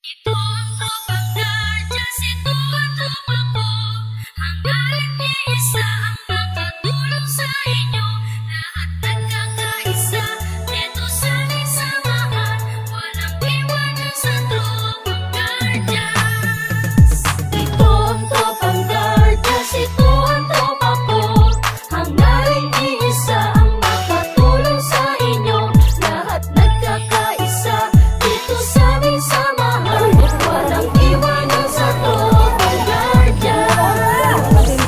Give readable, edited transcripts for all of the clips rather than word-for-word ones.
Ito ang pagkakadya, ito ang tropa ko. Hanggang iisa ang makatulong sa inyo. Lahat nagkakaisa, dito sa ating samahan. Walang iwanan sa tropang Guardians. Ito ang tropang Guardians, ito ang tropa ko. Hanggang iisa ang makatulong sa inyo. Lahat nagkakaisa, dito sa ating samahan. Walang iwanan sa tropang Guardians.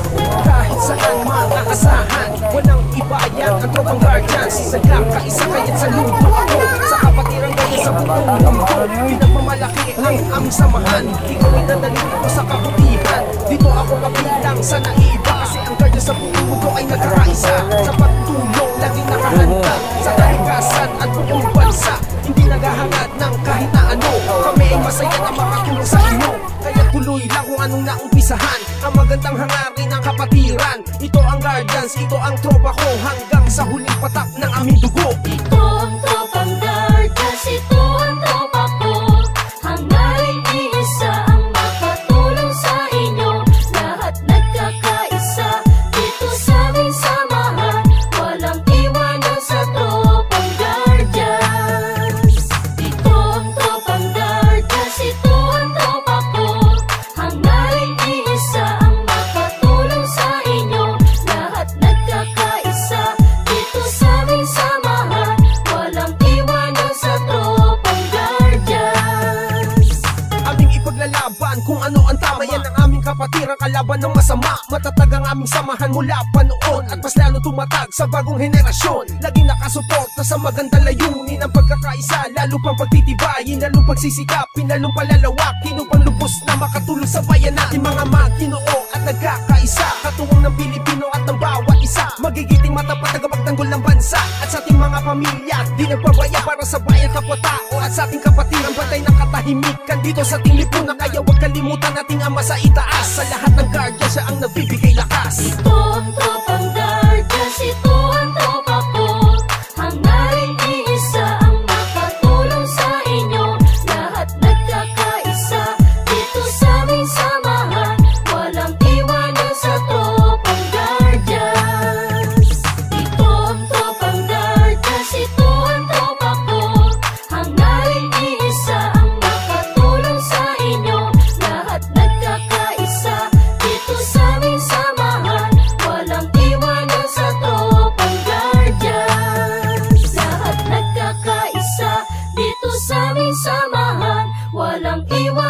Kahit saan maaasahan, walang ibayan ang tropang Guardians. Nagkakaisa kaya't sa lupa ako, sa kapatiran kayo sa buong mundo. Pinagmamalaki ang aming samahan, ikaw ay dadalhin ko sa kabutihan. Dito ako kabilang sa naiba, kasi ang Guardians sa buong mundo ay nagkakaisa. Sa pagtulong, laging nakahanda sa kalikasan at buong bansa. Hindi naghahangad ng kahit na ano, kami ay masaya na makatulong sa inyo. Kaya tuloy lang kung anong naumpisahan, ang magandang hangarin ng kapatiran. Ito ang Guardians, ito ang tropa ko, hanggang sa huling patak ng aming dugo. Ito ang tropang Guardians, ito ang tropa ko. Hanggang iisa ang makatulong sa inyo. Lahat nagkakaisa, dito sa aming samahan. Walang iwanan sa tropang Guardians. Ito ang tropang Guardians, ito ang tropa ko. Hanggang iisa ang makatulong sa inyo. Lahat nagkakaisa, dito sa aming samahan. Walang iwanan sa tropang Guardians. Aming ipaglalaban kung ano ang tama, yan ang aming kapatiran, kalaban ng masama. Matatag ang aming samahan mula pa noon, at mas lalo tumatag sa bagong henerasyon. Laging nakasuporta sa magandang layunin ang pagkakaisa, lalo pang pagtitibayin, lalong pagsisikapin, lalong palalawakin upang lubos na makatulong sa bayan natin. Mga Maginoo at nagkakaisa, katuwang ng Pilipino at ng bawat isa. Magigiting matapat na magtanggol ng bansa, at sa ating mga pamilya di nagpabaya para sa bayan, kapwa-tao at sa ating kapatiran. Bantay ng katahimikan dito sa ating lipunan, kaya huwag kalimutan nating ama sa itaas. Sa lahat ng Guardians, siya ang nagbibigay lakas. Ito ang tropang Guardians, ito ang tropa ko. Hanggang iisa ang makatulong sa inyo. Lahat nagkakaisa, dito sa aming samahan. Walang iwanan sa tropang Guardians. Ito ang tropang Guardians, ito ang tropa ko. Hanggang iisa ang makatulong sa inyo. Lahat nagkakaisa, dito sa aming samahan. Walang iwanan sa tropang Guardians. Lahat nagkakaisa, dito sa aming samahan. Walang iwanan